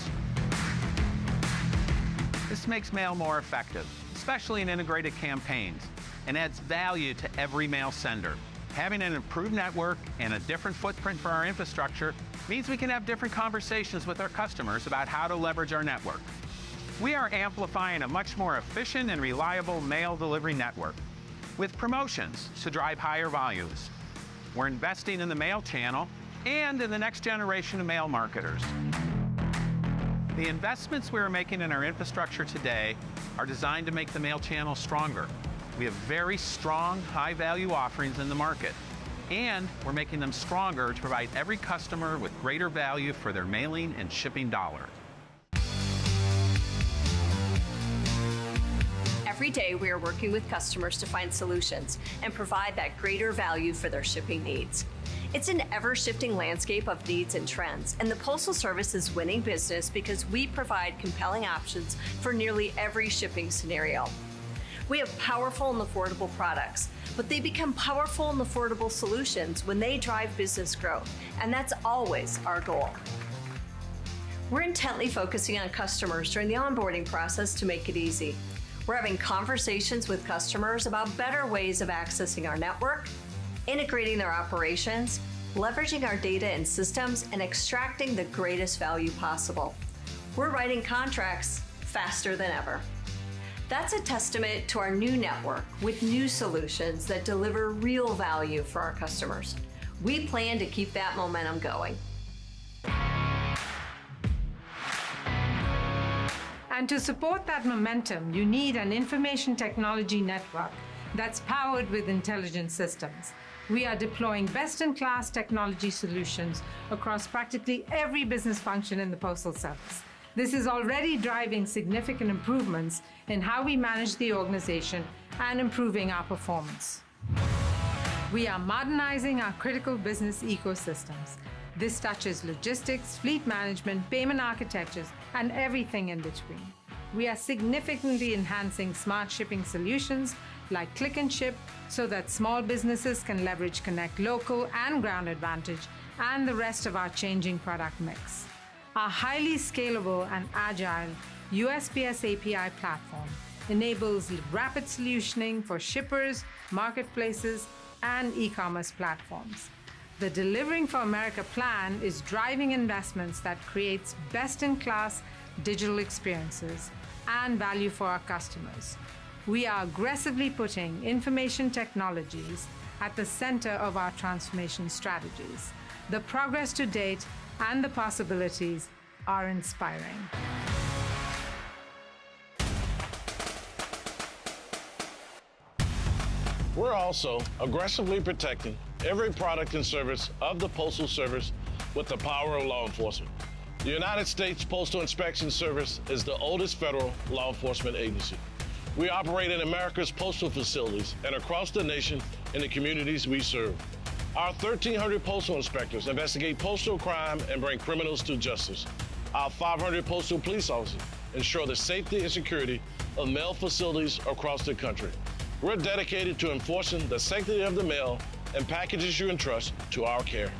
This makes mail more effective, especially in integrated campaigns, and adds value to every mail sender, Having an improved network and a different footprint for our infrastructure means we can have different conversations with our customers about how to leverage our network. We are amplifying a much more efficient and reliable mail delivery network with promotions to drive higher volumes. We're investing in the mail channel and in the next generation of mail marketers. The investments we are making in our infrastructure today are designed to make the mail channel stronger. We have very strong, high-value offerings in the market, and we're making them stronger to provide every customer with greater value for their mailing and shipping dollar. Every day, we are working with customers to find solutions and provide that greater value for their shipping needs. It's an ever-shifting landscape of needs and trends, and the Postal Service is winning business because we provide compelling options for nearly every shipping scenario. We have powerful and affordable products, but they become powerful and affordable solutions when they drive business growth, and that's always our goal. We're intently focusing on customers during the onboarding process to make it easy. We're having conversations with customers about better ways of accessing our network, integrating their operations, leveraging our data and systems, and extracting the greatest value possible. We're writing contracts faster than ever. That's a testament to our new network with new solutions that deliver real value for our customers. We plan to keep that momentum going. And to support that momentum, you need an information technology network that's powered with intelligent systems. We are deploying best-in-class technology solutions across practically every business function in the Postal Service. This is already driving significant improvements in how we manage the organization and improving our performance. We are modernizing our critical business ecosystems. This touches logistics, fleet management, payment architectures, and everything in between. We are significantly enhancing smart shipping solutions like Click and Ship so that small businesses can leverage Connect Local and Ground Advantage and the rest of our changing product mix. Our highly scalable and agile USPS API platform enables rapid solutioning for shippers, marketplaces, and e-commerce platforms. The Delivering for America plan is driving investments that creates best-in-class digital experiences and value for our customers. We are aggressively putting information technologies at the center of our transformation strategies. The progress to date and the possibilities are inspiring. We're also aggressively protecting every product and service of the Postal Service with the power of law enforcement. The United States Postal Inspection Service is the oldest federal law enforcement agency. We operate in America's postal facilities and across the nation in the communities we serve. Our 1,300 postal inspectors investigate postal crime and bring criminals to justice. Our 500 postal police officers ensure the safety and security of mail facilities across the country. We're dedicated to enforcing the sanctity of the mail and packages you entrust to our care.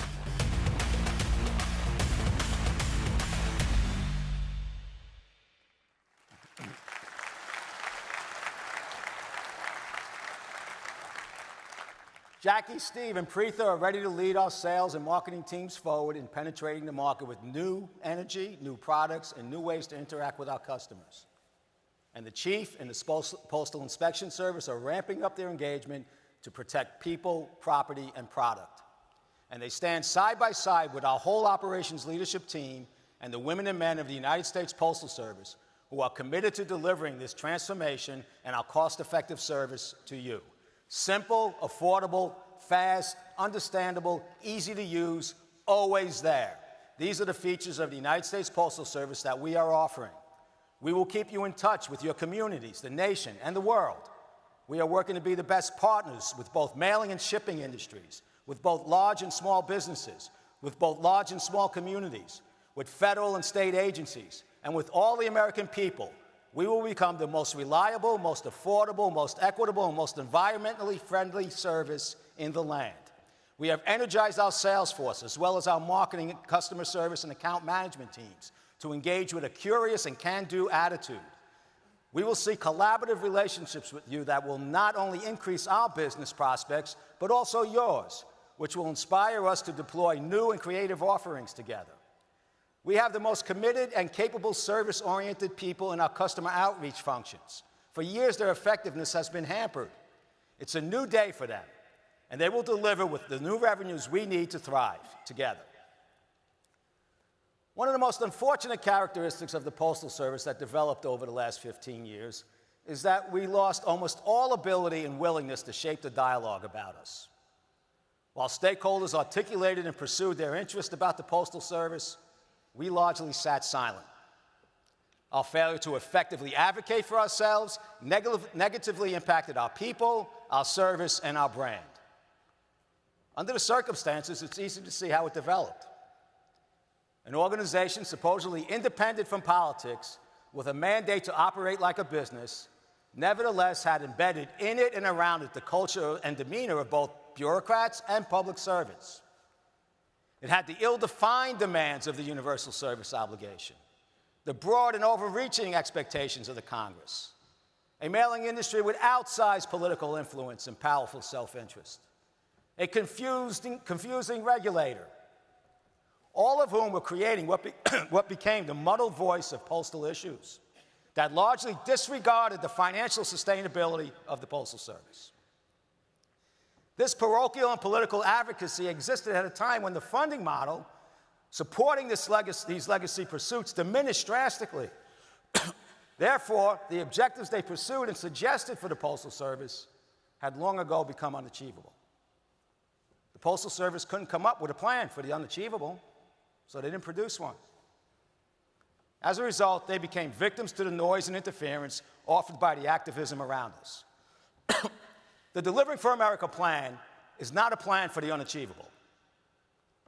Jackie, Steve, and Preetha are ready to lead our sales and marketing teams forward in penetrating the market with new energy, new products, and new ways to interact with our customers. And the Chief and the Postal Inspection Service are ramping up their engagement to protect people, property, and product. And they stand side by side with our whole operations leadership team and the women and men of the United States Postal Service who are committed to delivering this transformation and our cost-effective service to you. Simple, affordable, fast, understandable, easy to use, always there. These are the features of the United States Postal Service that we are offering. We will keep you in touch with your communities, the nation, and the world. We are working to be the best partners with both mailing and shipping industries, with both large and small businesses, with both large and small communities, with federal and state agencies, and with all the American people. We will become the most reliable, most affordable, most equitable, and most environmentally friendly service in the land. We have energized our sales force, as well as our marketing, customer service, and account management teams to engage with a curious and can-do attitude. We will seek collaborative relationships with you that will not only increase our business prospects, but also yours, which will inspire us to deploy new and creative offerings together. We have the most committed and capable service-oriented people in our customer outreach functions. For years, their effectiveness has been hampered. It's a new day for them, and they will deliver with the new revenues we need to thrive together. One of the most unfortunate characteristics of the Postal Service that developed over the last 15 years is that we lost almost all ability and willingness to shape the dialogue about us. While stakeholders articulated and pursued their interest about the Postal Service, we largely sat silent. Our failure to effectively advocate for ourselves negatively impacted our people, our service, and our brand. Under the circumstances, it's easy to see how it developed. An organization supposedly independent from politics, with a mandate to operate like a business, nevertheless had embedded in it and around it the culture and demeanor of both bureaucrats and public servants. It had the ill-defined demands of the universal service obligation, the broad and overreaching expectations of the Congress, a mailing industry with outsized political influence and powerful self-interest, a confusing regulator, all of whom were creating what became the muddled voice of postal issues that largely disregarded the financial sustainability of the Postal Service. This parochial and political advocacy existed at a time when the funding model supporting these legacy pursuits diminished drastically. Therefore, the objectives they pursued and suggested for the Postal Service had long ago become unachievable. The Postal Service couldn't come up with a plan for the unachievable, so they didn't produce one. As a result, they became victims to the noise and interference offered by the activism around us. The Delivering for America plan is not a plan for the unachievable.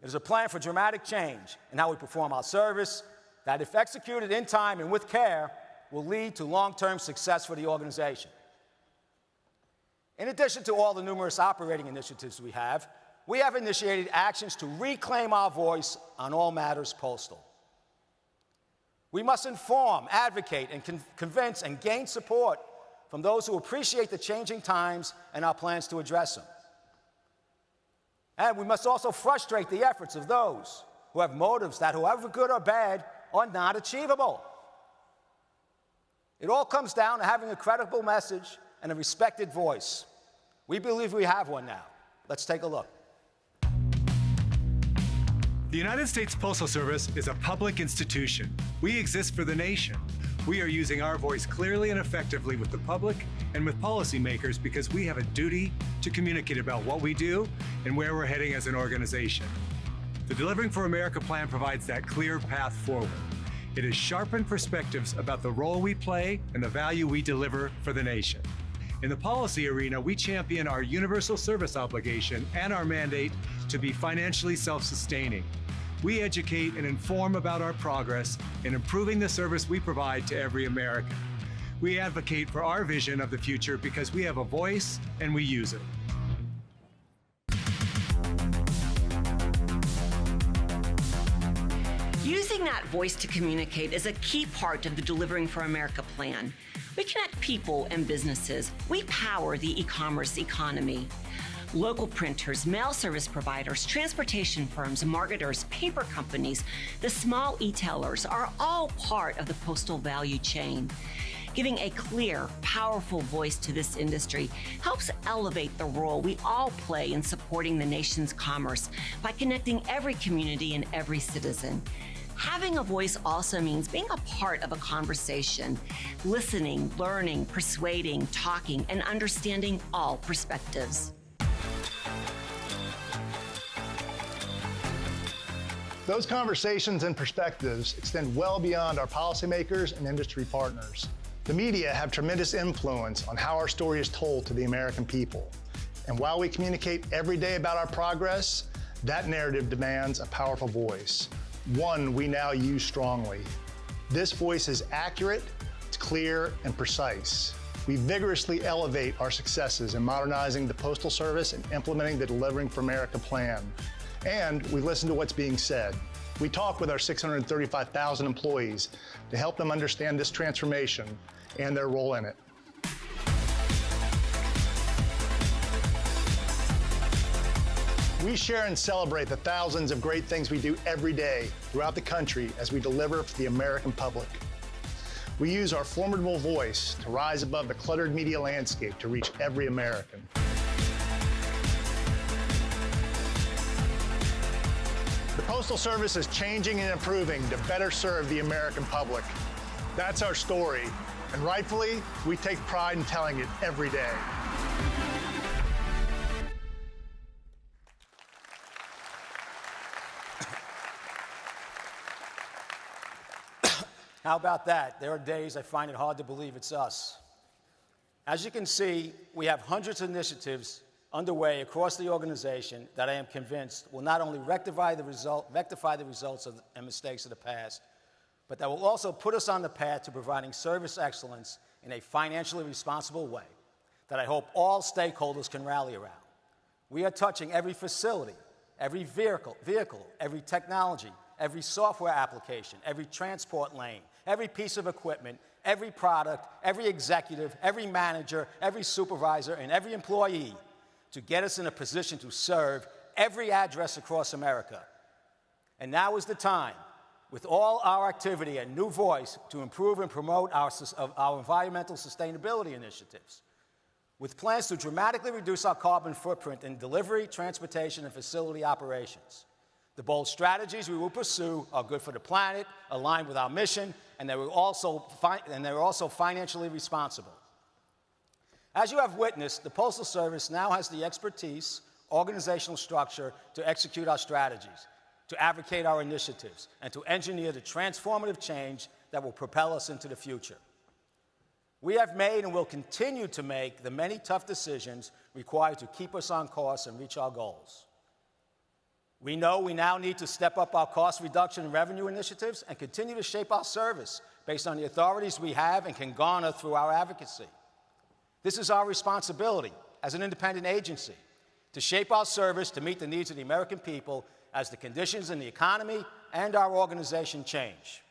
It is a plan for dramatic change in how we perform our service that, if executed in time and with care, will lead to long-term success for the organization. In addition to all the numerous operating initiatives we have initiated actions to reclaim our voice on all matters postal. We must inform, advocate, and convince and gain support from those who appreciate the changing times and our plans to address them. And we must also frustrate the efforts of those who have motives that, however good or bad, are not achievable. It all comes down to having a credible message and a respected voice. We believe we have one now. Let's take a look. The United States Postal Service is a public institution. We exist for the nation. We are using our voice clearly and effectively with the public and with policymakers because we have a duty to communicate about what we do and where we're heading as an organization. The Delivering for America plan provides that clear path forward. It has sharpened perspectives about the role we play and the value we deliver for the nation. In the policy arena, we champion our universal service obligation and our mandate to be financially self-sustaining. We educate and inform about our progress in improving the service we provide to every American. We advocate for our vision of the future because we have a voice and we use it. Using that voice to communicate is a key part of the Delivering for America plan. We connect people and businesses. We power the e-commerce economy. Local printers, mail service providers, transportation firms, marketers, paper companies, the small e-tailers are all part of the postal value chain. Giving a clear, powerful voice to this industry helps elevate the role we all play in supporting the nation's commerce by connecting every community and every citizen. Having a voice also means being a part of a conversation, listening, learning, persuading, talking, and understanding all perspectives. Those conversations and perspectives extend well beyond our policymakers and industry partners. The media have tremendous influence on how our story is told to the American people. And while we communicate every day about our progress, that narrative demands a powerful voice, one we now use strongly. This voice is accurate, it's clear, and precise. We vigorously elevate our successes in modernizing the Postal Service and implementing the Delivering for America plan. And we listen to what's being said. We talk with our 635,000 employees to help them understand this transformation and their role in it. We share and celebrate the thousands of great things we do every day throughout the country as we deliver for the American public. We use our formidable voice to rise above the cluttered media landscape to reach every American. The Postal Service is changing and improving to better serve the American public. That's our story, and rightfully, we take pride in telling it every day. How about that? There are days I find it hard to believe it's us. As you can see, we have hundreds of initiatives underway across the organization that I am convinced will not only rectify the results and mistakes of the past, but that will also put us on the path to providing service excellence in a financially responsible way that I hope all stakeholders can rally around. We are touching every facility, every vehicle, every technology, every software application, every transport lane, every piece of equipment, every product, every executive, every manager, every supervisor, and every employee to get us in a position to serve every address across America. And now is the time, with all our activity and new voice, to improve and promote our environmental sustainability initiatives, with plans to dramatically reduce our carbon footprint in delivery, transportation, and facility operations. The bold strategies we will pursue are good for the planet, aligned with our mission, and they are also financially responsible. As you have witnessed, the Postal Service now has the expertise, organizational structure to execute our strategies, to advocate our initiatives, and to engineer the transformative change that will propel us into the future. We have made and will continue to make the many tough decisions required to keep us on course and reach our goals. We know we now need to step up our cost reduction and revenue initiatives and continue to shape our service based on the authorities we have and can garner through our advocacy. This is our responsibility as an independent agency to shape our service to meet the needs of the American people as the conditions in the economy and our organization change.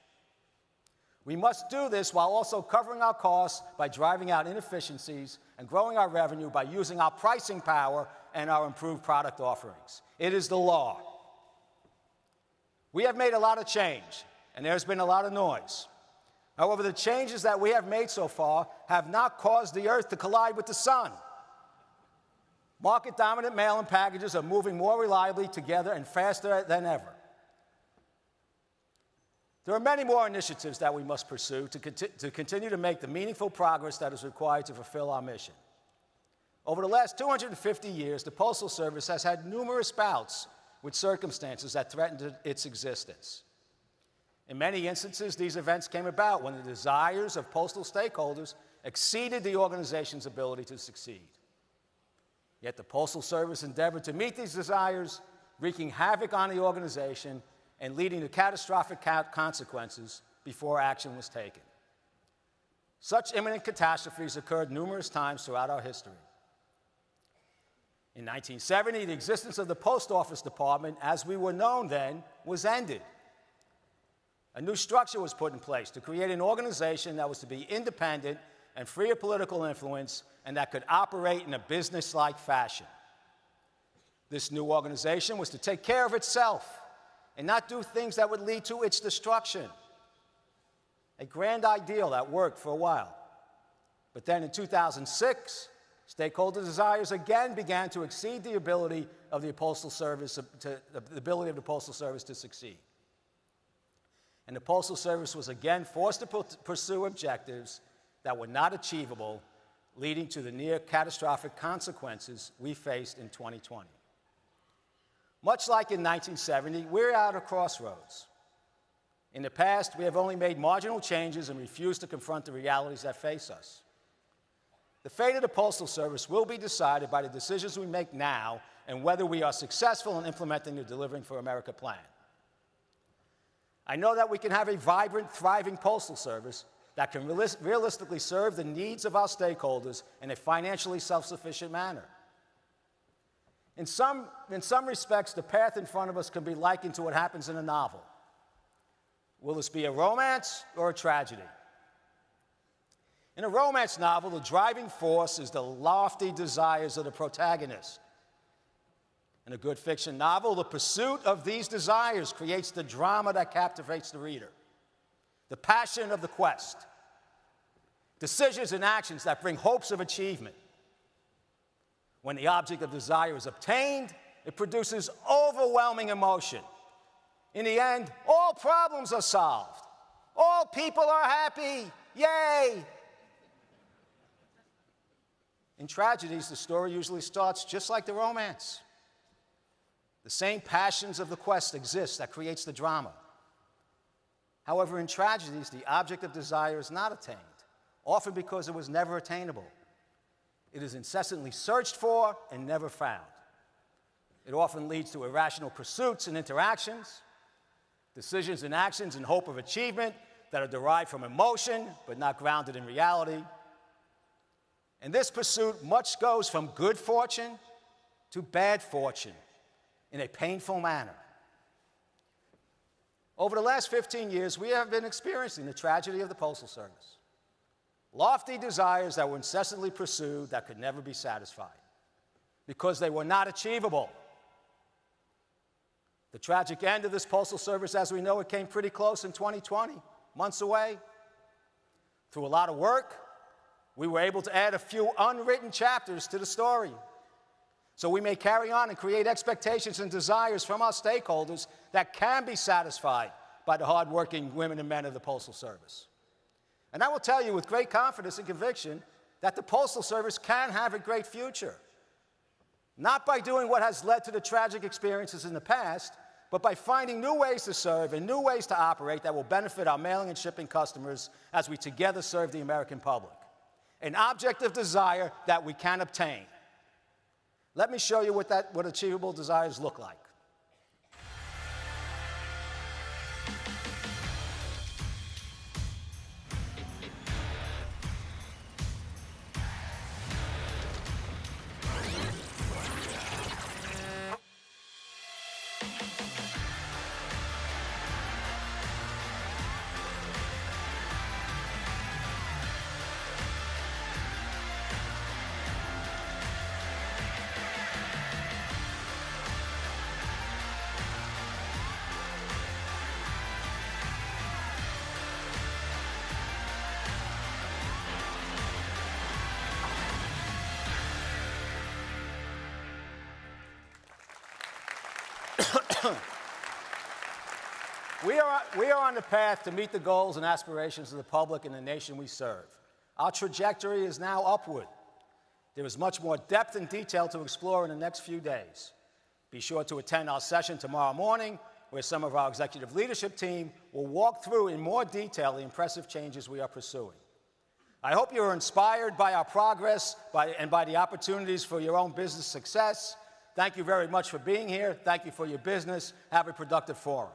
We must do this while also covering our costs by driving out inefficiencies and growing our revenue by using our pricing power and our improved product offerings. It is the law. We have made a lot of change, and there's been a lot of noise. However, the changes that we have made so far have not caused the Earth to collide with the sun. Market-dominant mail-in packages are moving more reliably together and faster than ever. There are many more initiatives that we must pursue to continue to make the meaningful progress that is required to fulfill our mission. Over the last 250 years, the Postal Service has had numerous bouts with circumstances that threatened its existence. In many instances, these events came about when the desires of postal stakeholders exceeded the organization's ability to succeed. Yet the Postal Service endeavored to meet these desires, wreaking havoc on the organization and leading to catastrophic consequences before action was taken. Such imminent catastrophes occurred numerous times throughout our history. In 1970, the existence of the Post Office Department, as we were known then, was ended. A new structure was put in place to create an organization that was to be independent and free of political influence and that could operate in a business-like fashion. This new organization was to take care of itself and not do things that would lead to its destruction. A grand ideal that worked for a while. But then in 2006, stakeholder desires again began to exceed the ability of the Postal Service to succeed. And the Postal Service was again forced to pursue objectives that were not achievable, leading to the near catastrophic consequences we faced in 2020. Much like in 1970, we're at a crossroads. In the past, we have only made marginal changes and refused to confront the realities that face us. The fate of the Postal Service will be decided by the decisions we make now and whether we are successful in implementing the Delivering for America plan. I know that we can have a vibrant, thriving Postal Service that can realistically serve the needs of our stakeholders in a financially self-sufficient manner. In some respects, the path in front of us can be likened to what happens in a novel. Will this be a romance or a tragedy? In a romance novel, the driving force is the lofty desires of the protagonist. In a good fiction novel, the pursuit of these desires creates the drama that captivates the reader, the passion of the quest, decisions and actions that bring hopes of achievement. When the object of desire is obtained, it produces overwhelming emotion. In the end, all problems are solved. All people are happy. Yay! In tragedies, the story usually starts just like the romance. The same passions of the quest exist that creates the drama. However, in tragedies, the object of desire is not attained, often because it was never attainable. It is incessantly searched for and never found. It often leads to irrational pursuits and interactions, decisions and actions in hope of achievement that are derived from emotion but not grounded in reality. In this pursuit, much goes from good fortune to bad fortune in a painful manner. Over the last 15 years, we have been experiencing the tragedy of the Postal Service. Lofty desires that were incessantly pursued that could never be satisfied because they were not achievable. The tragic end of this Postal Service, as we know it, came pretty close in 2020, months away. Through a lot of work, we were able to add a few unwritten chapters to the story, so we may carry on and create expectations and desires from our stakeholders that can be satisfied by the hardworking women and men of the Postal Service. And I will tell you with great confidence and conviction that the Postal Service can have a great future, not by doing what has led to the tragic experiences in the past, but by finding new ways to serve and new ways to operate that will benefit our mailing and shipping customers as we together serve the American public. An object of desire that we can obtain. Let me show you what achievable desires look like. We are on the path to meet the goals and aspirations of the public and the nation we serve. Our trajectory is now upward. There is much more depth and detail to explore in the next few days. Be sure to attend our session tomorrow morning, where some of our executive leadership team will walk through in more detail the impressive changes we are pursuing. I hope you are inspired by our progress and by the opportunities for your own business success. Thank you very much for being here. Thank you for your business. Have a productive forum.